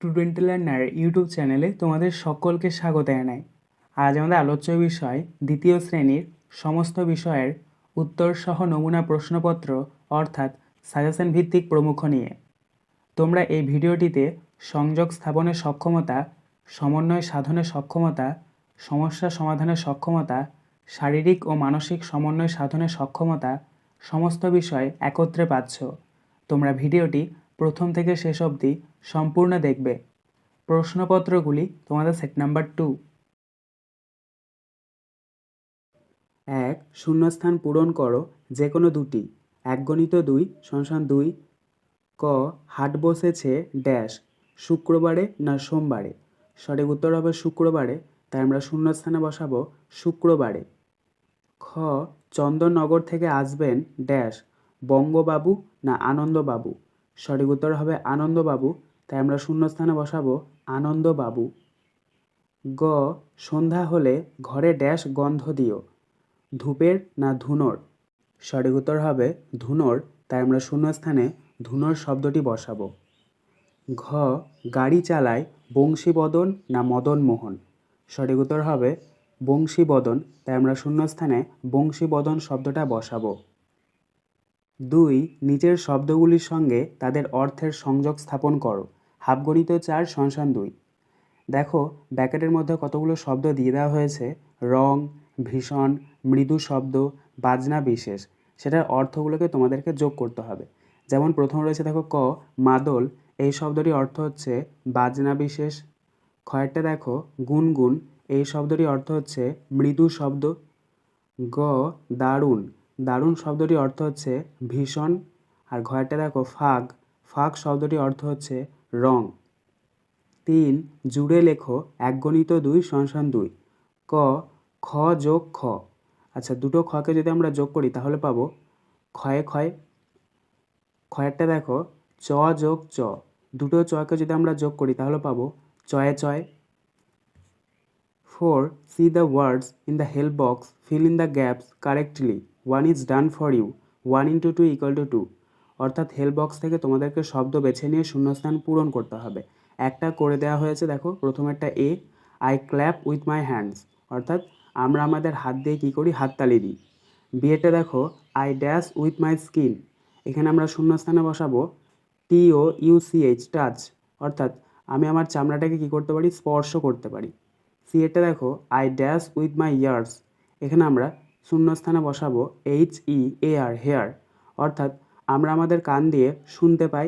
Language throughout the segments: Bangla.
স্টুডেন্ট লার্নার ইউটিউব চ্যানেলে তোমাদের সকলকে স্বাগত জানাই। আজ আমাদের আলোচ্য বিষয় দ্বিতীয় শ্রেণীর সমস্ত বিষয়ের উত্তর সহ নমুনা প্রশ্নপত্র অর্থাৎ সাজেশন ভিত্তিক প্রমুখ নিয়ে। তোমরা এই ভিডিওটিতে সংযোগ স্থাপনের সক্ষমতা, সমন্বয় সাধনের সক্ষমতা, সমস্যা সমাধানের সক্ষমতা, শারীরিক ও মানসিক সমন্বয় সাধনের সক্ষমতা সমস্ত বিষয় একত্রে পাচ্ছ। তোমরা ভিডিওটি প্রথম থেকে শেষ অবধি সম্পূর্ণ দেখবে। প্রশ্নপত্রগুলি তোমাদের সেট নাম্বার 2। 1. শূন্যস্থান পূরণ করো যে কোনো দুটি। 1 × 2 = 2। ক. হাট বসেছে ড্যাশ শুক্রবারে না সোমবারে? সঠিক উত্তর হবে শুক্রবারে, তাই আমরা শূন্যস্থানে বসাবো শুক্রবারে। খ. চন্দননগর থেকে আসবেন ড্যাশ বঙ্গবাবু না আনন্দবাবু? সঠিক উত্তর হবে আনন্দবাবু, তাই আমরা শূন্যস্থানে বসাবো আনন্দবাবু। গ. সন্ধ্যা হলে ঘরে ড্যাশ গন্ধ দিও, ধূপের না ধুনোর? সঠিক উত্তর হবে ধুনোর, তাই আমরা শূন্যস্থানে ধুনোর শব্দটি বসাবো। ঘ. গাড়ি চালায় বংশীবদন না মদনমোহন? সঠিক উত্তর হবে বংশীবদন, তাই আমরা শূন্যস্থানে বংশীবদন শব্দটা বসাবো। 2. নিচের শব্দগুলির সঙ্গে তাদের অর্থের সংযোগ স্থাপন করো। হাফগণিত 4 = 2। দেখো ব্র্যাকেটের মধ্যে কতগুলো শব্দ দিয়ে দেওয়া হয়েছে, রং, ভীষণ, মৃদু শব্দ, বাজনা বিশেষ। সেটার অর্থগুলোকে তোমাদেরকে যোগ করতে হবে। যেমন প্রথম রয়েছে দেখো ক মাদল, এই শব্দটির অর্থ হচ্ছে বাজনা বিশেষ। খয়েরটা দেখো গুনগুন, এই শব্দটির অর্থ হচ্ছে মৃদু শব্দ। গ দারুণ, দারুণ শব্দটির অর্থ হচ্ছে ভীষণ। আর ঘয়েরটা দেখো ফাগ, ফাগ শব্দটির অর্থ হচ্ছে রং। 3. জুড়ে লেখো 1 × 2 = 2। ক খ যোগ খ, আচ্ছা দুটো খকে যদি আমরা যোগ করি তাহলে পাবো ক্ষয়ে ক্ষয়। ক্ষয়েরটা দেখো চ যোগ চ, দুটো চকে যদি আমরা যোগ করি তাহলে পাবো চয়ে চয়। 4. See the words in the help box, fill in the gaps correctly. 1 is done for you. 1 × 2 = 2। অর্থাৎ হেল্প বক্স থেকে তোমাদেরকে শব্দ বেছে নিয়ে শূন্যস্থান পূরণ করতে হবে। একটা করে দেওয়া হয়েছে দেখো, প্রথমেরটা এ I clap with my hands, অর্থাৎ আমরা আমাদের হাত দিয়ে কী করি, হাততালি দিই। বিয়েটা দেখো I dash with my skin, এখানে আমরা শূন্যস্থানে বসাবো TOUCH টাচ, অর্থাৎ আমি আমার চামড়াটাকে কী করতে পারি, স্পর্শ করতে পারি। সিএটা দেখো I dash with my years, এখানে আমরা শূন্যস্থানে বসাবো HEAR হেয়ার, অর্থাৎ আমরা আমাদের কান দিয়ে শুনতে পাই।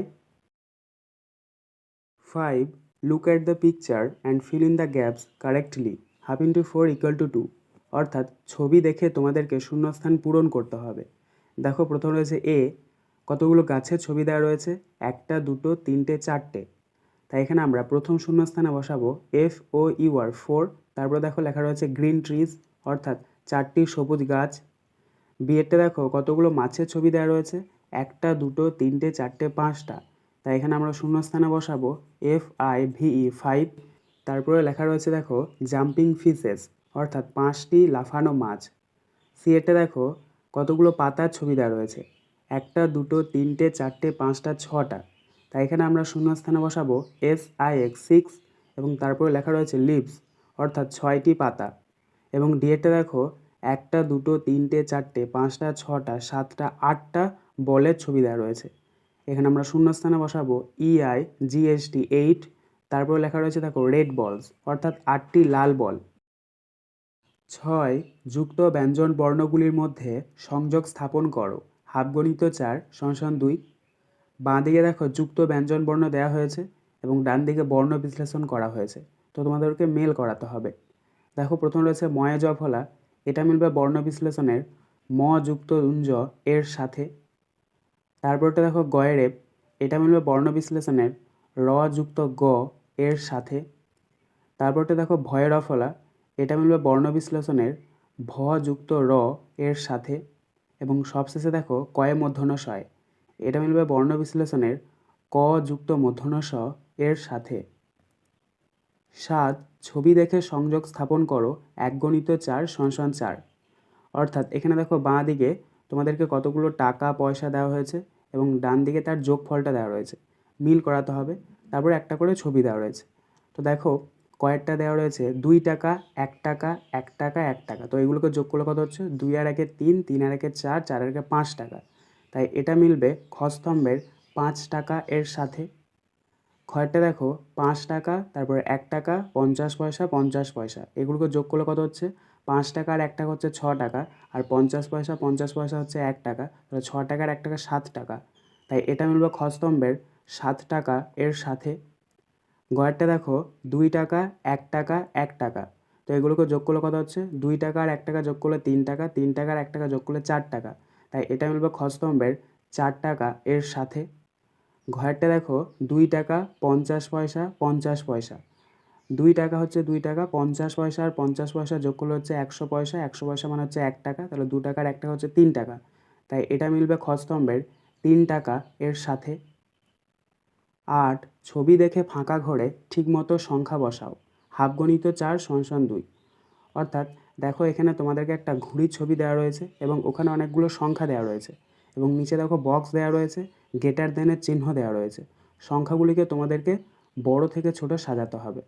5. Look at the picture and fill in the gaps correctly. 1/2 × 4 = 2। অর্থাৎ ছবি দেখে তোমাদেরকে শূন্যস্থান পূরণ করতে হবে। দেখো প্রথম রয়েছে এ, কতগুলো গাছের ছবি দেওয়া রয়েছে, 1, 2, 3, 4। তাই এখানে আমরা প্রথম শূন্যস্থানে বসাবো FOUR 4। তারপরে দেখো লেখা রয়েছে গ্রিন ট্রিজ, অর্থাৎ 4টি সবুজ গাছ। বিয়েরটা দেখো কতগুলো মাছের ছবি দেওয়া রয়েছে, 1, 2, 3, 4, 5টা। তাই এখানে আমরা শূন্যস্থানে বসাবো FIVE 5। তারপরে লেখা রয়েছে দেখো জাম্পিং ফিশেস, অর্থাৎ 5টি লাফানো মাছ। সিএরটা দেখো কতগুলো পাতার ছবি দেওয়া রয়েছে, 1, 2, 3, 4, 5টা 6টা। তাই এখানে আমরা শূন্যস্থানে বসাবো SIX 6 এবং তারপরে লেখা রয়েছে লিভস, অর্থাৎ 6টি পাতা। এবং ডিএরটা দেখো 1, 2, 3, 4, 5টা 6টা 7টা 8টা বলের ছবি দেওয়া রয়েছে। এখানে আমরা শূন্যস্থানে বসাবো EIGHT 8। তারপরে লেখা রয়েছে দেখো রেড বলস, অর্থাৎ 8টি লাল বল। 6. যুক্ত ব্যঞ্জন বর্ণগুলির মধ্যে সংযোগ স্থাপন করো। হাফগণিত 4 = 2। বাঁ দিকে দেখো যুক্ত ব্যঞ্জন বর্ণ দেওয়া হয়েছে এবং ডান দিকে বর্ণ বিশ্লেষণ করা হয়েছে, তো তোমাদেরকে মেল করাতে হবে। দেখো প্রথম রয়েছে ময়ে জফলা, এটা মিলবে বর্ণ বিশ্লেষণের ম যুক্ত ঞ্জ এর সাথে। তারপরটা দেখো গয়েরেব, এটা মিলবে বর্ণ বিশ্লেষণের র যুক্ত গ এর সাথে। তারপরটা দেখো ভয়ের অফলা, এটা মিলবে বর্ণ বিশ্লেষণের ভ যুক্ত র এর সাথে। এবং সবশেষে দেখো কয়ে মূর্ধন্য ষয়, এটা মিলবে বর্ণ বিশ্লেষণের ক যুক্ত মূর্ধন্য ষ এর সাথে। 7. ছবি দেখে সংযোগ স্থাপন করো 1 × 4 = 4। অর্থাৎ এখানে দেখো বাঁ দিকে তোমাদেরকে কতগুলো টাকা পয়সা দেওয়া হয়েছে এবং ডান দিকে তার যোগফলটা দেওয়া রয়েছে, মিল করাতে হবে। তারপরে একটা করে ছবি দেওয়া রয়েছে। তো দেখো কয়েকটা দেওয়া রয়েছে 2 টাকা, 1 টাকা, 1 টাকা, 1 টাকা। তো এগুলোকে যোগ করলে কত হচ্ছে? 2 আর 1 3, 3 আর 1 4, 4 আর 1 5 টাকা। তাই এটা মিলবে খ স্তম্ভের 5 টাকা এর সাথে। খয়েরটা দেখো 5 টাকা, তারপরে 1 টাকা, 50 পয়সা, 50 পয়সা। এগুলোকে যোগ করলে কত হচ্ছে? 5 টাকা আর 1 টাকা হচ্ছে 6 টাকা, আর 50 পয়সা 50 পয়সা হচ্ছে 1 টাকা। তাহলে 6 টাকা আর 1 টাকা 7 টাকা। তাই এটা মিলবে খ স্তম্ভের 7 টাকা এর সাথে। গয়েরটা দেখো 2 টাকা, 1 টাকা, 1 টাকা। তো এগুলোকে যোগ করলে কত হচ্ছে? 2 টাকা আর 1 টাকা যোগ করলে 3 টাকা, 3 টাকা আর 1 টাকা যোগ করলে 4 টাকা। তাই এটা মিলবে খ স্তম্ভের 4 টাকা এর সাথে। ঘয়েরটা দেখো 2 টাকা, 50 পয়সা, 50 পয়সা। 2 টাকা হচ্ছে 2 টাকা, 50 পয়সা আর 50 পয়সা যোগ করলে হচ্ছে 100 পয়সা, 100 পয়সা মানে হচ্ছে 1 টাকা। তাহলে 2 টাকা আর 1 টাকা হচ্ছে 3 টাকা। তাই এটা মিলবে খ স্তম্ভের 3 টাকা এর সাথে। 8 ছবি দেখে ফাঁকা ঘরে ঠিকমতো সংখ্যা বসাও। হাফগণিত 4 = 2। অর্থাৎ দেখো এখানে তোমাদেরকে একটা ঘুড়ির ছবি দেওয়া রয়েছে এবং ওখানে অনেকগুলো সংখ্যা দেওয়া রয়েছে এবং নিচে দেখো বক্স দেওয়া রয়েছে, গ্রেটার দ্যানের চিহ্ন দেওয়া রয়েছে। সংখ্যাগুলিকে তোমাদেরকে বড় থেকে ছোট সাজাতে হবে।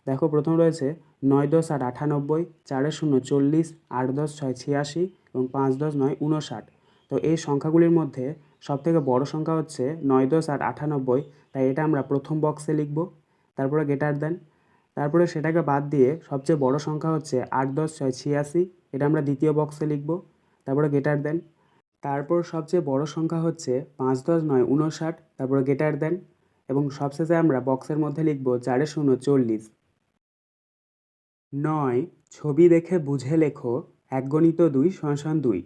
দেখো প্রথম রয়েছে 9 10 8 98, 4 0 40, 8 10 6 86 এবং 5 10 9 59। তো এই সংখ্যাগুলির মধ্যে সবথেকে বড় সংখ্যা হচ্ছে 9 10 8 98। তাই এটা আমরা প্রথম বক্সে লিখব। তারপরে গ্রেটার দ্যান। তারপরে সেটাকে বাদ দিয়ে সবচেয়ে বড় সংখ্যা হচ্ছে 8 10 6 86। এটা আমরা দ্বিতীয় বক্সে লিখব। তারপরে গ্রেটার দ্যান। তারপর সবচেয়ে বড় সংখ্যা হচ্ছে 5 10 9 59। তারপরে গ্রেটার দ্যান। এবং সবশেষে আমরা বক্সের মধ্যে লিখব 4 0 40। 9 ছবি দেখে বুঝে লেখো 1 × 2 = 2।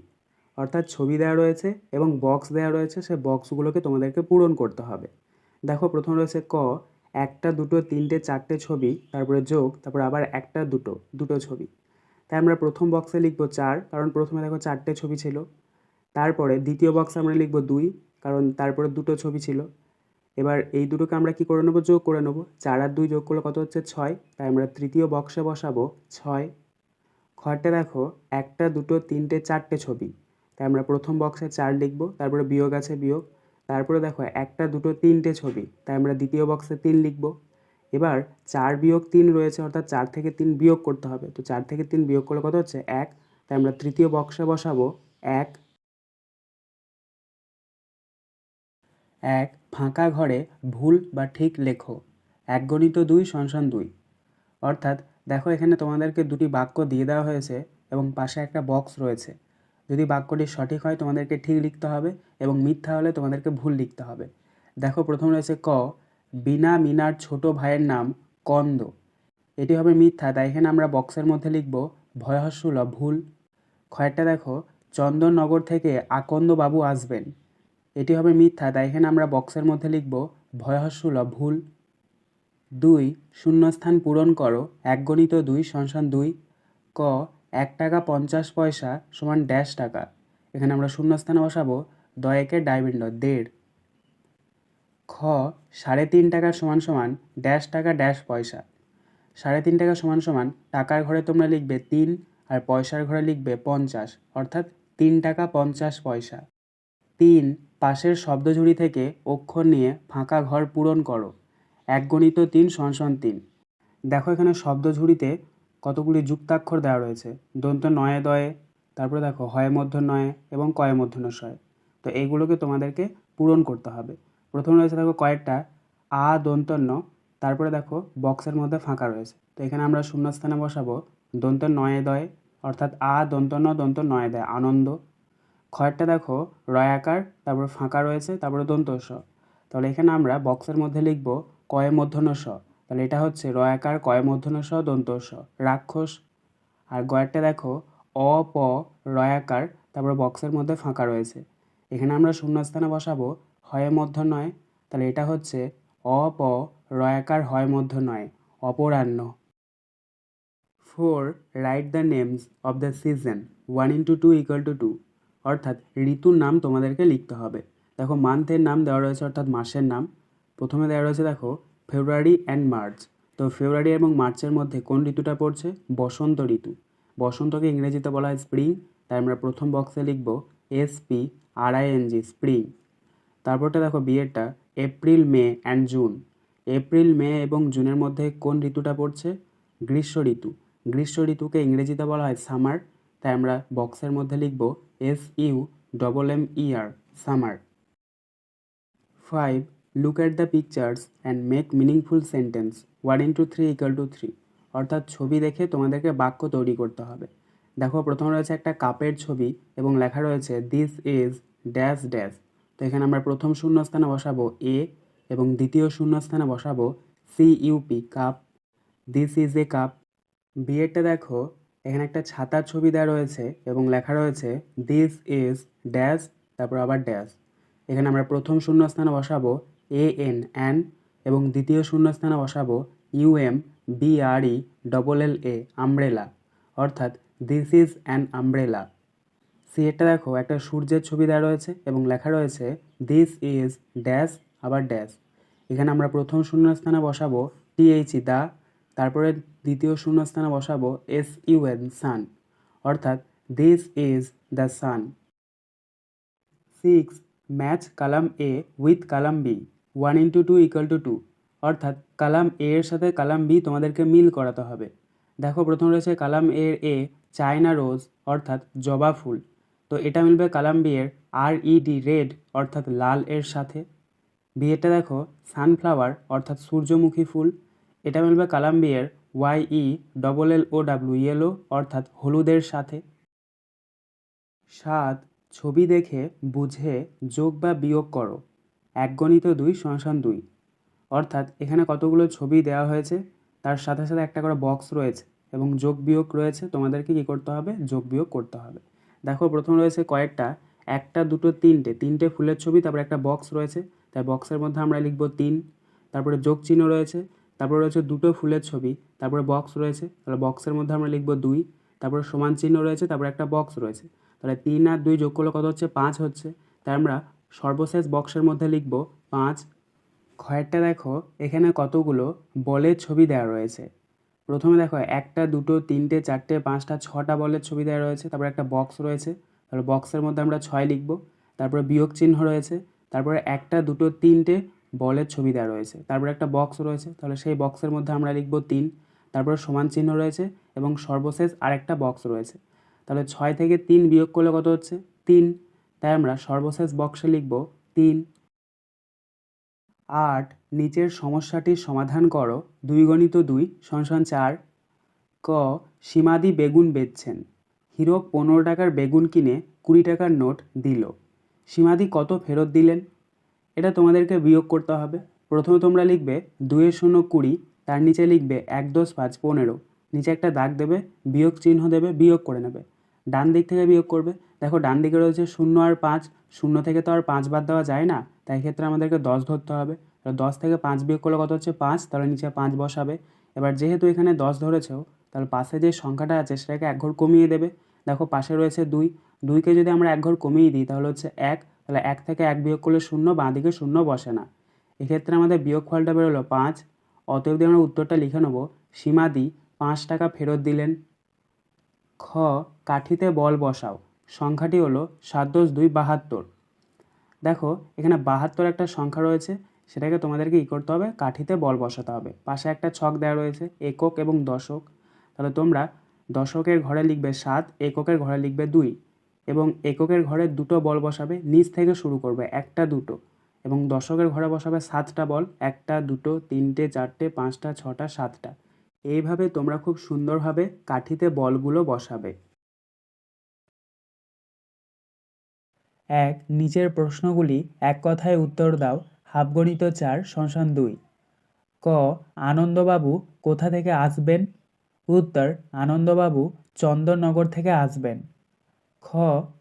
অর্থাৎ ছবি দেওয়া রয়েছে এবং বক্স দেওয়া রয়েছে, সে বক্সগুলোকে তোমাদেরকে পূরণ করতে হবে। দেখো প্রথম রয়েছে ক, একটা দুটো তিনটে চারটে ছবি, তারপরে যোগ, তারপর আবার একটা দুটো দুটো ছবি। তাই আমরা প্রথম বক্সে লিখব 4, কারণ প্রথমে দেখো চারটে ছবি ছিল। তারপরে দ্বিতীয় বক্সে আমরা লিখব 2, কারণ তারপরে দুটো ছবি ছিল। এবার এই দুটোকে আমরা কী করে নেবো? যোগ করে নেবো। 4 আর 2 যোগ করলে কত হচ্ছে? 6। তাই আমরা তৃতীয় বক্সে বসাবো 6। ঘরটা দেখো একটা দুটো তিনটে চারটে ছবি, তাই আমরা প্রথম বক্সে 4 লিখব। তারপরে বিয়োগ আছে, বিয়োগ। তারপরে দেখো একটা দুটো তিনটে ছবি, তাই আমরা দ্বিতীয় বক্সে 3 লিখব। এবার 4 বিয়োগ 3 রয়েছে, অর্থাৎ 4 থেকে 3 বিয়োগ করতে হবে। তো 4 থেকে 3 বিয়োগ করলে কত হচ্ছে? 1। তাই আমরা তৃতীয় বক্সে বসাবো 1। 1 ফাঁকা ঘরে ভুল বা ঠিক লেখো। 1 × 2 = 2। অর্থাৎ দেখো এখানে তোমাদেরকে দুটি বাক্য দিয়ে দেওয়া হয়েছে এবং পাশে একটা বক্স রয়েছে। যদি বাক্যটি সঠিক হয় তোমাদেরকে ঠিক লিখতে হবে এবং মিথ্যা হলে তোমাদেরকে ভুল লিখতে হবে। দেখো প্রথম রয়েছে ক, বিনা মিনার ছোট ভাইয়ের নাম কন্দ। এটি হবে মিথ্যা, তাই এখানে আমরা বক্সের মধ্যে লিখব ভয়হস্যুল ভুল। খয়েরটা দেখো চন্দননগর থেকে আকন্দ বাবু আসবেন। এটি হবে মিথ্যা, তাই এখানে আমরা বক্সের মধ্যে লিখব ভয়হস্যুল ভুল। 2 শূন্যস্থান পূরণ করো। 1 × 2 = 2। ক, 1 টাকা 50 পয়সা সমান ড্যাশ টাকা। এখানে আমরা শূন্যস্থানে বসাবো দয়েকের ডাইবিন্ড 1.5। খ, 3.5 টাকা সমান সমান ড্যাশ টাকা ড্যাশ পয়সা। 3.5 টাকা সমান সমান টাকার ঘরে তোমরা লিখবে 3 আর পয়সার ঘরে লিখবে 50, অর্থাৎ 3 টাকা 50 পয়সা। 3 পাশের শব্দঝুড়ি থেকে অক্ষর নিয়ে ফাঁকা ঘর পূরণ করো। 1 × 3 = 3। দেখো এখানে শব্দঝুড়িতে কতগুলি যুক্তাক্ষর দেওয়া রয়েছে, দন্ত্য নয়ে দয়ে, তারপরে দেখো হয়ে মূর্ধন্য য় এবং কয়ে মূর্ধন্য ষয়। তো এইগুলোকে তোমাদেরকে পূরণ করতে হবে। প্রথম রয়েছে দেখো কয়েকটা আ দন্ত্য ন, তারপরে দেখো বক্সের মধ্যে ফাঁকা রয়েছে। তো এখানে আমরা শূন্যস্থানে বসাবো দন্ত্য নয়ে দয়ে, অর্থাৎ আ দন্ত্য ন দন্ত্য নয়ে দয় আনন্দ। খয়েরটা দেখো রয়াকার, তারপর ফাঁকা রয়েছে, তারপরে দন্ত স। তাহলে এখানে আমরা বক্সের মধ্যে লিখব কয়ে মূর্ধন্য স। তাহলে এটা হচ্ছে রয়াকার কয়ে মূর্ধন্য স দন্ত স, রাক্ষস। আর গয়েরটা দেখো অ প রয়াকার, তারপর বক্সের মধ্যে ফাঁকা রয়েছে। এখানে আমরা শূন্যস্থানে বসাবো হয়ে মূর্ধন্যয়। তাহলে এটা হচ্ছে অ প রয়াকার হয় মূর্ধন্যয়, অপরাহ্ন। 4 write the names of the season 1 × 2 = 2। অর্থাৎ ঋতুর নাম তোমাদেরকে লিখতে হবে। দেখো মান্থের নাম দেওয়া রয়েছে, অর্থাৎ মাসের নাম। প্রথমে দেওয়া রয়েছে দেখো ফেব্রুয়ারি অ্যান্ড মার্চ। তো ফেব্রুয়ারি এবং মার্চের মধ্যে কোন ঋতুটা পড়ছে? বসন্ত ঋতু। বসন্তকে ইংরেজিতে বলা হয় স্প্রিং, তাই আমরা প্রথম বক্সে লিখব SPRING স্প্রিং। তারপরটা দেখো বিয়েরটা April May and June. April, মে এবং জুনের মধ্যে কোন ঋতুটা পড়ছে? গ্রীষ্ম ঋতু। গ্রীষ্ম ঋতুকে ইংরেজিতে বলা হয় সামার, তাই আমরা বক্সের মধ্যে লিখব SUMMER, summer. 5. Look at the pictures and make meaningful sentence. 1 into 3 equal to 3. অর্থাৎ ছবি দেখে তোমাদেরকে বাক্য তৈরি করতে হবে। দেখো প্রথমে রয়েছে একটা কাপের ছবি এবং লেখা রয়েছে দিস ইজ ড্যাশ ড্যাশ। তো এখানে আমরা প্রথম শূন্যস্থানে বসাবো এ এবং দ্বিতীয় শূন্যস্থানে বসাবো CUP, cup. This is a cup. বিয়েরটা দেখো, এখানে একটা ছাতার ছবি দেওয়া রয়েছে এবং লেখা রয়েছে দিস ইজ ড্যাশ, তারপর আবার ড্যাশ। এখানে আমরা প্রথম শূন্যস্থানে বসাবো AN, অ্যান, এবং দ্বিতীয় শূন্যস্থানে বসাবো UMBRELLA, আমব্রেলা। অর্থাৎ দিস ইজ অ্যান আমব্রেলা। সিয়েরটা দেখো, একটা সূর্যের ছবি দেওয়া রয়েছে এবং লেখা রয়েছে দিস ইজ ড্যাশ, আবার ড্যাশ। এখানে আমরা প্রথম শূন্যস্থানে বসাবো TH, দা, তারপরে দ্বিতীয় শূন্যস্থানে বসাবো SUN, সান। অর্থাৎ this is the sun. 6. Match Kalam A with Kalam B। 1 into 2 equal to 2। অর্থাৎ কালাম A এর সাথে কালাম B তোমাদেরকে মিল করাতে হবে। দেখো প্রথম রয়েছে কালাম এর A চায়না রোজ, অর্থাৎ জবা ফুল। তো এটা মিলবে কালাম B এর RED, রেড, অর্থাৎ লাল এর সাথে। বি এরটা দেখো সানফ্লাওয়ার, অর্থাৎ সূর্যমুখী ফুল। এটা মিলবে কালাম B এর YELLOW, ইয়েলো, অর্থাৎ হলুদের সাথে। 7. ছবি দেখে বুঝে যোগ বা বিয়োগ করো। 1 গণিত 2 = 2। অর্থাৎ এখানে কতগুলো ছবি দেওয়া হয়েছে, তার সাথে সাথে একটা করে বক্স রয়েছে এবং যোগ বিয়োগ রয়েছে, তোমাদেরকে কী করতে হবে? যোগ বিয়োগ করতে হবে। দেখো প্রথম রয়েছে কয়েকটা, 1, 2, 3টে ফুলের ছবি, তারপরে একটা বক্স রয়েছে, তাই বক্সের মধ্যে আমরা লিখব 3। তারপরে যোগ চিহ্ন রয়েছে, তারপরে রয়েছে 2টো ফুলের ছবি, তারপরে বক্স রয়েছে, তাহলে বক্সের মধ্যে আমরা লিখব 2। তারপরে সমান চিহ্ন রয়েছে, তারপরে একটা বক্স রয়েছে, তাহলে 3 আর 2 যোগ করলে কত হচ্ছে? 5 হচ্ছে, তাই আমরা সর্বশেষ বক্সের মধ্যে লিখব 5। ক্ষয়েরটা দেখো, এখানে কতগুলো বলের ছবি দেওয়া রয়েছে। প্রথমে দেখো 1, 2, 3, 4, 5, 6টা বলের ছবি দেওয়া রয়েছে, তারপরে একটা বক্স রয়েছে, তাহলে বক্সের মধ্যে আমরা 6 লিখব। তারপরে বিয়োগ চিহ্ন রয়েছে, তারপরে 1, 2, 3টে বলের ছবি দেওয়া রয়েছে, তারপরে একটা বক্স রয়েছে, তাহলে সেই বক্সের মধ্যে আমরা লিখব 3। তারপরে সমান চিহ্ন রয়েছে এবং সর্বশেষ আরেকটা বক্স রয়েছে, তাহলে 6 থেকে 3 বিয়োগ করলে কত হচ্ছে? 3, তাই আমরা সর্বশেষ বক্সে লিখব 3। 8. নিচের সমস্যাটির সমাধান করো। 2 গণিত 2 = 4। ক. সীমাদি বেগুন বেচছেন। হীরক 15 টাকার বেগুন কিনে 20 টাকার নোট দিল। সীমাদি কত ফেরত দিলেন? এটা তোমাদেরকে বিয়োগ করতে হবে। প্রথমে তোমরা লিখবে 2 এর 0 20, তার নিচে লিখবে 1 10 5 15, নিচে একটা দাগ দেবে, বিয়োগ চিহ্ন দেবে, বিয়োগ করে নেবে। ডান দিক থেকে বিয়োগ করবে। দেখো ডান দিকে রয়েছে 0 আর 5, 0 থেকে তো আর 5 বাদ দেওয়া যায় না, তাই ক্ষেত্রে আমাদেরকে 10 ধরতে হবে। 10 থেকে 5 বিয়োগ করলে কত হচ্ছে? 5, তাহলে নিচে 5 বসাবে। এবার যেহেতু এখানে 10 ধরেছো, তাহলে পাশে যে সংখ্যাটা আছে সেটাকে 1 ঘর কমিয়ে দেবে। দেখো পাশে রয়েছে 2, 2কে যদি আমরা 1 ঘর কমিয়ে দিই তাহলে হচ্ছে 1, তাহলে 1 থেকে 1 বিয়োগ করলে 0, বাঁ দিকে 0 বসে না। এক্ষেত্রে আমাদের বিয়োগফলটা বেরোলো 5। অতএব আমরা উত্তরটা লিখে নেব, সীমাদি 5 টাকা ফেরত দিলেন। খ. কাঠিতে বল বসাও। সংখ্যাটি হলো 7 10 2 72। দেখো এখানে 72 একটা সংখ্যা রয়েছে, সেটাকে তোমাদেরকে করতে হবে? কাঠিতে বল বসাতে হবে। পাশে একটা ছক দেওয়া রয়েছে একক এবং দশক, তাহলে তোমরা দশকের ঘরে লিখবে 7, এককের ঘরে লিখবে 2 এবং এককের ঘরে 2টো বল বসাবে, নিচ থেকে শুরু করবে 1টা 2টো, এবং দশকের ঘরে বসাবে 7টা বল, 1টা 2টো 3টে 4টে 5টা 6টা 7টা। এইভাবে তোমরা খুব সুন্দরভাবে কাঠিতে বলগুলো বসাবে। 1. নিচের প্রশ্নগুলি এক কথায় উত্তর দাও। হাফ গণিত 4 = 2। ক. আনন্দবাবু কোথা থেকে আসবেন? উত্তর, আনন্দবাবু চন্দননগর থেকে আসবেন। খ.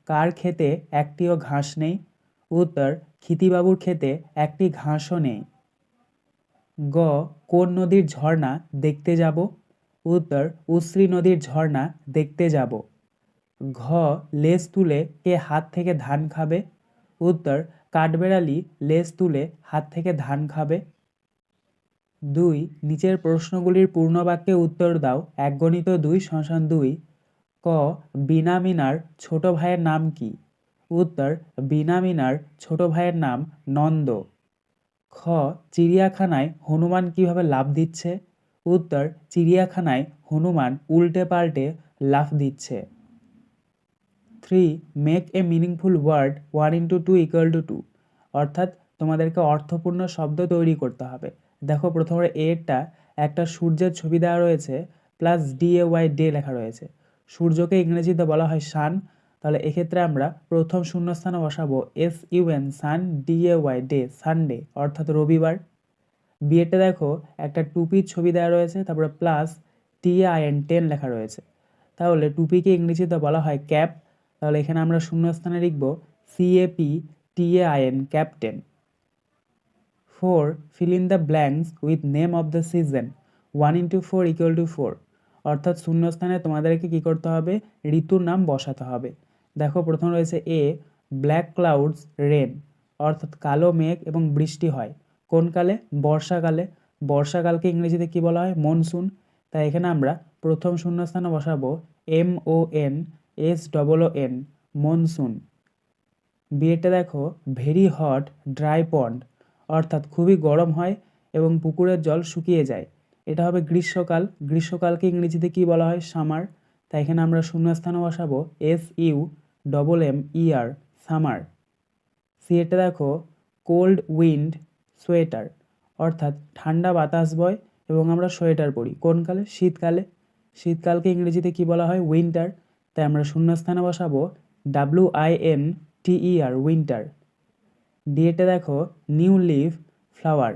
কার ক্ষেতে একটিও ঘাস নেই? উত্তর, ক্ষিতিবাবুর ক্ষেতে একটি ঘাসও নেই। গ. কোন নদীর ঝর্ণা দেখতে যাব? উত্তর, উশ্রী নদীর ঝর্ণা দেখতে যাব। ঘ. লেজ তুলে কে হাত থেকে ধান খাবে? উত্তর, কাঠবেড়ালি লেজ তুলে হাত থেকে ধান খাবে। 2. নিচের প্রশ্নগুলির পূর্ণ বাক্যে উত্তর দাও। 1 গণিত 2 = 2। ক. বিনা মিনার ছোট ভাইয়ের নাম কি? উত্তর, বিনা মিনার ছোট ভাইয়ের নাম নন্দ। খ, চিড়িয়াখানায় হনুমান কিভাবে লাফ দিচ্ছে? উত্তর, চিড়িয়াখানায় হনুমান উল্টে পাল্টে লাফ দিচ্ছে। 3. মেক এ মিনিংফুল ওয়ার্ড 1 × 2 = 2, অর্থাৎ তোমাদেরকে অর্থপূর্ণ শব্দ তৈরি করতে হবে। দেখো প্রথমে এরটা একটা সূর্যের ছবি দেওয়া রয়েছে প্লাস DAY ডে লেখা রয়েছে। সূর্যকে ইংরেজিতে বলা হয় সান, তাহলে এক্ষেত্রে আমরা প্রথম শূন্যস্থানে বসাবো SUN সান, DAY ডে সানডে অর্থাৎ রবিবার। বিয়েটা দেখো একটা টুপির ছবি দেওয়া রয়েছে, তারপরে প্লাস TIN 10 লেখা রয়েছে, তাহলে টুপিকে ইংরেজিতে বলা হয় ক্যাপ, তাহলে এখানে আমরা শূন্যস্থানে লিখব CAPTAIN captain. 4. Fill in the blanks with name of the season 1 × 4 = 4, অর্থাৎ শূন্যস্থানে তোমাদেরকে কি করতে হবে? ঋতুর নাম বসাতে হবে। দেখো প্রথম রয়েছে এ, ব্ল্যাক ক্লাউডস রেন, অর্থাৎ কালো মেঘ এবং বৃষ্টি হয় কোন কালে? বর্ষাকালে। বর্ষাকালকে ইংরেজিতে কি বলা হয়? মনসুন। তাই এখানে আমরা প্রথম শূন্যস্থানে বসাবো MONSOON মনসুন। বিয়েটা দেখো ভেরি হট ড্রাই পন্ড, অর্থাৎ খুবই গরম হয় এবং পুকুরের জল শুকিয়ে যায়, এটা হবে গ্রীষ্মকাল। গ্রীষ্মকালকে ইংরেজিতে কি বলা হয়? সামার। তাই এখানে আমরা শূন্যস্থানে বসাবো SUMMER সামার। সিয়েটা দেখো কোল্ড উইন্ড সোয়েটার, অর্থাৎ ঠান্ডা বাতাস বয় এবং আমরা সোয়েটার পরি কোন কালে? শীতকালে। শীতকালকে ইংরেজিতে কি বলা হয়? উইন্টার। তাই আমরা শূন্যস্থানে বসাবো WINTER উইন্টার। ডিএটা দেখো নিউ লিফ ফ্লাওয়ার,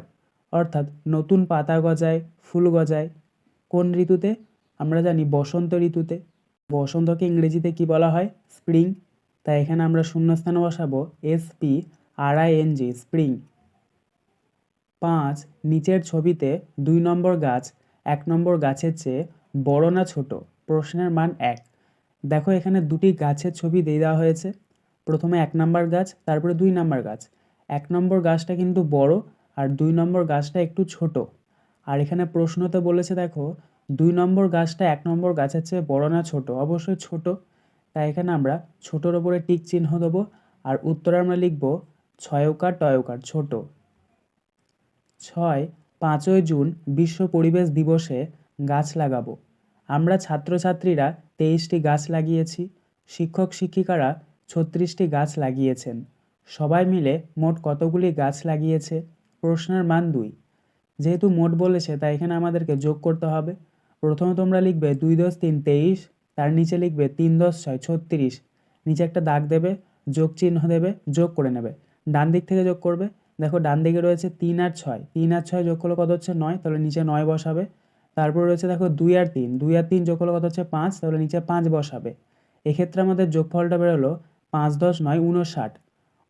অর্থাৎ নতুন পাতা গজায়, ফুল গজায় কোন ঋতুতে? আমরা জানি বসন্ত ঋতুতে। বসন্তকে ইংরেজিতে কি বলা হয়? স্প্রিং। তাই এখানে আমরা শূন্যস্থানে বসাবো SPRING স্প্রিং। 5. নিচের ছবিতে 2 নম্বর গাছ 1 নম্বর গাছের চেয়ে বড় না ছোট? প্রশ্নের মান 1। দেখো এখানে দুটি গাছের ছবি দিয়ে দেওয়া হয়েছে, প্রথমে 1 নম্বর গাছ, তারপরে 2 নম্বর গাছ। 1 নম্বর গাছটা কিন্তু বড় আর 2 নম্বর গাছটা একটু ছোট। আর এখানে প্রশ্নতে বলেছে দেখো 2 নম্বর গাছটা 1 নম্বর গাছের চেয়ে বড় না ছোট? অবশ্যই ছোট। তাই এখানে আমরা ছোটোর ওপরে টিক চিহ্ন দেবো আর উত্তরে আমরা লিখব 6 ছোট। 6. 5ই জুন বিশ্ব পরিবেশ দিবসে গাছ লাগাবো। আমরা ছাত্রছাত্রীরা 23টি গাছ লাগিয়েছি, শিক্ষক শিক্ষিকারা 36টি গাছ লাগিয়েছেন। সবাই মিলে মোট কতগুলি গাছ লাগিয়েছে? প্রশ্নের মান 2। যেহেতু মোট বলেছে তাই এখানে আমাদেরকে যোগ করতে হবে। প্রথমে তোমরা লিখবে 2 × 3 = 23, তার নিচে লিখবে 3 × 6 = 36, নিচে একটা দাগ দেবে, যোগ চিহ্ন দেবে, যোগ করে নেবে। ডান দিক থেকে যোগ করবে। দেখো ডান দিকে রয়েছে 3 আর 6, 3 আর 6 যোগ করলে কত হচ্ছে? 9, তাহলে নিচে 9 বসাবে। তারপর রয়েছে দেখো 2 আর 3, 2 আর 3 যোগ করলে কত হচ্ছে? 5, তাহলে নিচে 5 বসাবে। এক্ষেত্রে আমাদের যোগফলটা বেরোলো 5 × 10 = 59।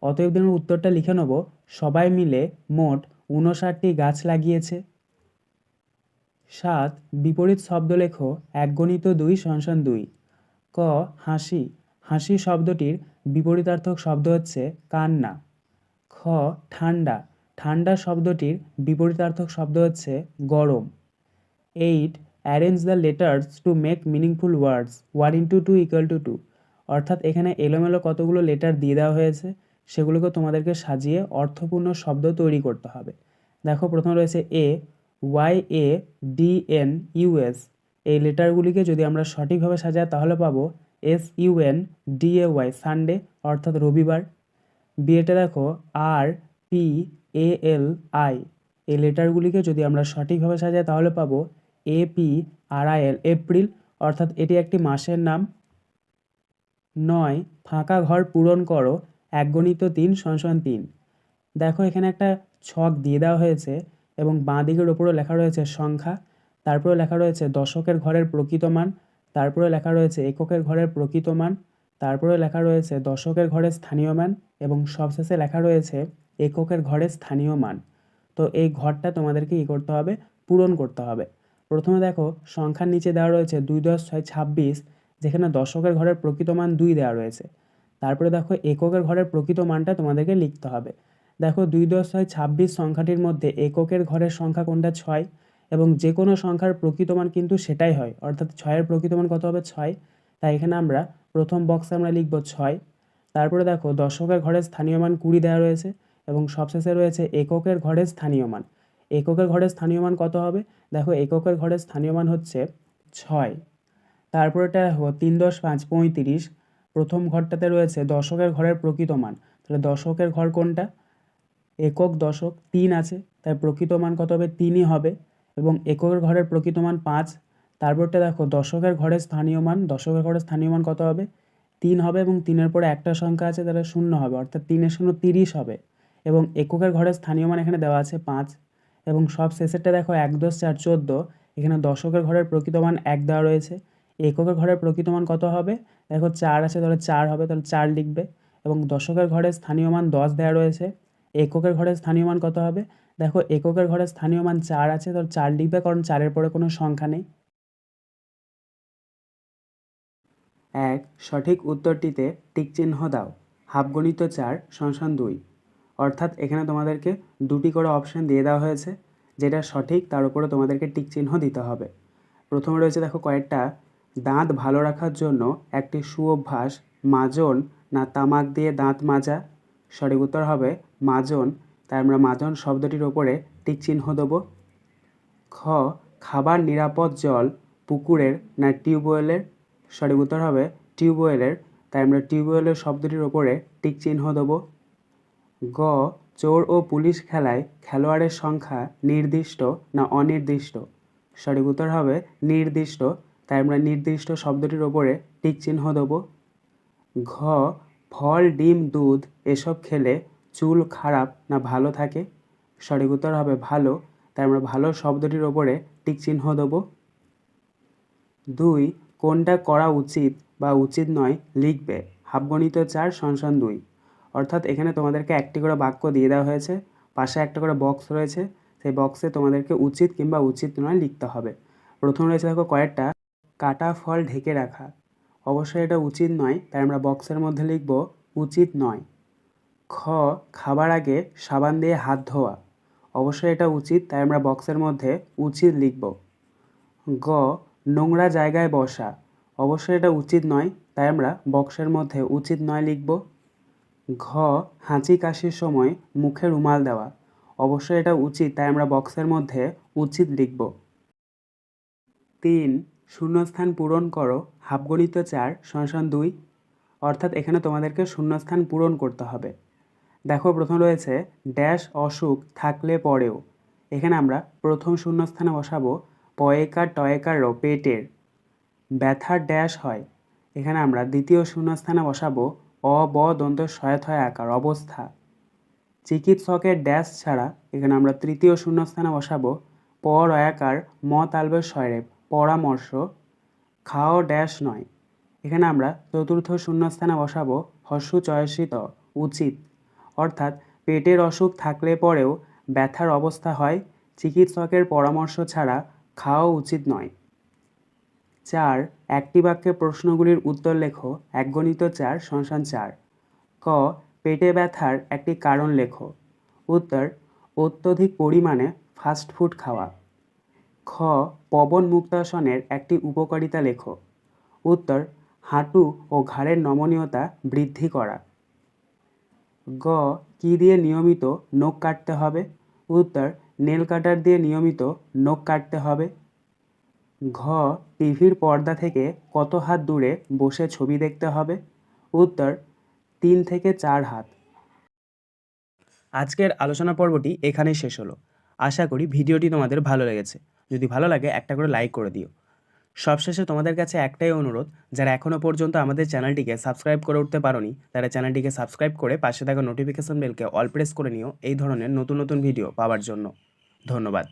অতএব আমরা উত্তরটা লিখে নেব সবাই মিলে মোট 59টি গাছ লাগিয়েছে। 7. বিপরীত শব্দ লেখো 1 × 2 = 2। ক, হাসি, হাসি শব্দটির বিপরীতার্থক শব্দ হচ্ছে কান্না। খ, ঠান্ডা, ঠান্ডা শব্দটির বিপরীতার্থক শব্দ হচ্ছে গরম। 8. Arrange the letters to make meaningful ওয়ার্ডস 1 × 2 = 2, অর্থাৎ এখানে এলোমেলো কতগুলো লেটার দিয়ে দেওয়া হয়েছে, সেগুলোকে তোমাদেরকে সাজিয়ে অর্থপূর্ণ শব্দ তৈরি করতে হবে। দেখো প্রথমে রয়েছে AYADNUS, এই লেটারগুলিকে যদি আমরা সঠিকভাবে সাজাই তাহলে পাবো SUNDAY সানডে অর্থাৎ রবিবার। বিয়েটা দেখো RPALI, এই লেটারগুলিকে যদি আমরা সঠিকভাবে সাজাই তাহলে পাবো APRIL এপ্রিল, অর্থাৎ এটি একটি মাসের নাম। 9. ফাঁকা ঘর পূরণ করো 1 × 3 = 3। দেখো এখানে একটা ছক দিয়ে দেওয়া হয়েছে এবং বাঁ দিকের ওপরে লেখা রয়েছে সংখ্যা, তারপরে লেখা রয়েছে দশকের ঘরের প্রকৃত মান, তারপরে লেখা রয়েছে এককের ঘরের প্রকৃত মান, তারপরে লেখা রয়েছে দশকের ঘরের স্থানীয় মান এবং সবশেষে লেখা রয়েছে এককের ঘরের স্থানীয় মান। তো এই ঘরটা তোমাদেরকে কী করতে হবে? পূরণ করতে হবে। প্রথমে দেখো সংখ্যার নিচে দেওয়া রয়েছে 2 × 6 = 26, যেখানে দশকের ঘরের প্রকৃত মান 2 দেওয়া রয়েছে। তারপরে দেখো এককের ঘরের প্রকৃত মানটা তোমাদেরকে লিখতে হবে। দেখো 2 × 6 = 26 সংখ্যাটির মধ্যে এককের ঘরের সংখ্যা কোনটা? 6, এবং যে কোনো সংখ্যার প্রকৃত মান কিন্তু সেটাই হয়, অর্থাৎ 6-এর প্রকৃত মান কত হবে? 6। তাই এখানে আমরা প্রথম বক্সে আমরা লিখব 6। তারপরে দেখো দশকের ঘরের স্থানীয় মান 20 দেওয়া রয়েছে এবং সবশেষে রয়েছে এককের ঘরের স্থানীয় মান। এককের ঘরের স্থানীয় মান কত হবে? দেখো এককের ঘরের স্থানীয় মান হচ্ছে 6। তারপরেটা দেখো 3 × 5 = 35। প্রথম ঘরটাতে রয়েছে দশকের ঘরের প্রকৃত মান। তাহলে দশকের ঘর কোনটা? একক দশক 3 আছে, তাই প্রকৃত মান কত হবে? 3ই হবে। এবং এককের ঘরের প্রকৃত মান 5। তারপরটা দেখো দশকের ঘরের স্থানীয় মান। দশকের ঘরের স্থানীয় মান কত হবে? 3 হবে এবং 3-এর পরে একটা সংখ্যা আছে, তাহলে 0 হবে, অর্থাৎ 3 × 0 = 30 হবে। এবং এককের ঘরের স্থানীয় মান এখানে দেওয়া আছে 5। এবং সব শেষেরটা দেখো 1 × 10 = 4 14। এখানে দশকের ঘরের প্রকৃত মান 1 দেওয়া রয়েছে। এককের ঘরের প্রকৃত মান কত হবে? দেখো 4 আছে, তাহলে 4 হবে, তাহলে 4 লিখবে। এবং দশকের ঘরের স্থানীয় মান 10 দেওয়া রয়েছে। এককের ঘরের স্থানীয় মান কত হবে? দেখো এককের ঘরের স্থানীয় মান 4 আছে, তাহলে 4 লিখবে, কারণ 4-এর পরে কোনো সংখ্যা নেই। 1 সঠিক উত্তরটিতে টিক চিহ্ন দাও। হাফগণিত 4 = 2। অর্থাৎ এখানে তোমাদেরকে দুটি করে অপশান দিয়ে দেওয়া হয়েছে, যেটা সঠিক তার উপরে তোমাদেরকে টিক চিহ্ন দিতে হবে। প্রথমে রয়েছে দেখো কয়েকটা, দাঁত ভালো রাখার জন্য একটি সুঅভ্যাস মাজন না তামাক দিয়ে দাঁত মাজা? সঠিক উত্তর হবে মাজন, তাই আমরা মাজন শব্দটির ওপরে টিক চিহ্ন দেবো। খ খাবার নিরাপদ জল পুকুরের না টিউবওয়েলের? সঠিক উত্তর হবে টিউবওয়েলের, তাই আমরা টিউবওয়েলের শব্দটির ওপরে টিক চিহ্ন দেবো। গ চোর ও পুলিশ খেলায় খেলোয়াড়ের সংখ্যা নির্দিষ্ট না অনির্দিষ্ট? সঠিক উত্তর হবে নির্দিষ্ট, তাই আমরা নির্দিষ্ট শব্দটির ওপরে টিক চিহ্ন দেবো। ঘ ফল ডিম দুধ এসব খেলে চুল খারাপ না ভালো থাকে? সঠিক উত্তর হবে ভালো, তাই আমরা ভালো শব্দটির ওপরে টিক চিহ্ন দেবো। 2 কোনটা করা উচিত বা উচিত নয় লিখবে। হাফগণিত 4 = 2। অর্থাৎ এখানে তোমাদেরকে একটি করে বাক্য দিয়ে দেওয়া হয়েছে, পাশে একটা করে বক্স রয়েছে, সেই বক্সে তোমাদেরকে উচিত কিংবা উচিত নয় লিখতে হবে। প্রথম রয়েছে দেখো কয়েকটা, কাটা ফল ঢেকে রাখা। অবশ্যই এটা উচিত নয়, তাই আমরা বক্সের মধ্যে লিখব উচিত নয়। খ খাবার আগে সাবান দিয়ে হাত ধোয়া। অবশ্যই এটা উচিত, তাই আমরা বক্সের মধ্যে উচিত লিখব। গ নোংরা জায়গায় বসা। অবশ্যই এটা উচিত নয়, তাই আমরা বক্সের মধ্যে উচিত নয় লিখব। ঘ হাঁচি কাশির সময় মুখে রুমাল দেওয়া। অবশ্যই এটা উচিত, তাই আমরা বক্সের মধ্যে উচিত লিখব। 3 শূন্যস্থান পূরণ করো। হাফগণিত 4 = 2। অর্থাৎ এখানে তোমাদেরকে শূন্যস্থান পূরণ করতে হবে। দেখো প্রথম রয়েছে ড্যাশ অসুখ থাকলে পরেও। এখানে আমরা প্রথম শূন্যস্থানে বসাবো পয়েকার টয়েকার পেটের। ব্যথার ড্যাশ হয়। এখানে আমরা দ্বিতীয় শূন্যস্থানে বসাবো অব দন্ত শয়থয় আকার অবস্থা। চিকিৎসকের ড্যাশ ছাড়া এখানে আমরা তৃতীয় শূন্যস্থানে বসাবো পরয়াকার ম তালবের শয়রে পরামর্শ। খাও ড্যাশ নয়। এখানে আমরা চতুর্থ শূন্যস্থানে বসাবো হস্যু চয়সিত উচিত। অর্থাৎ পেটের অসুখ থাকলে পরেও ব্যথার অবস্থা হয়, চিকিৎসকের পরামর্শ ছাড়া খাওয়া উচিত নয়। 4 একটি বাক্যে প্রশ্নগুলির উত্তর লেখো। একগণিত 4 = 4। ক পেটে ব্যথার একটি কারণ লেখো। উত্তর অত্যধিক পরিমাণে ফাস্টফুড খাওয়া। খ পবন মুক্তাসনের একটি উপকারিতা লেখো। উত্তর হাঁটু ও ঘাড়ের নমনীয়তা বৃদ্ধি করা। গ কী দিয়ে নিয়মিত নখ কাটতে হবে? উত্তর নেল কাটার দিয়ে নিয়মিত নখ কাটতে হবে। ঘ টিভির পর্দা থেকে কত হাত দূরে বসে ছবি দেখতে হবে? উত্তর 3 থেকে 4 হাত। আজকের আলোচনা পর্বটি এখানেই শেষ হলো। আশা করি ভিডিওটি তোমাদের ভালো লেগেছে। যদি ভালো লাগে একটা করে লাইক করে দিও। সবশেষে তোমাদের কাছে একটাই অনুরোধ, যারা এখনও পর্যন্ত আমাদের চ্যানেলটিকে সাবস্ক্রাইব করে উঠতে পারোনি, তারা চ্যানেলটিকে সাবস্ক্রাইব করে পাশে থাকা নোটিফিকেশন বেলকে অল প্রেস করে নিও এই ধরনের নতুন নতুন ভিডিও পাওয়ার জন্য। ধন্যবাদ।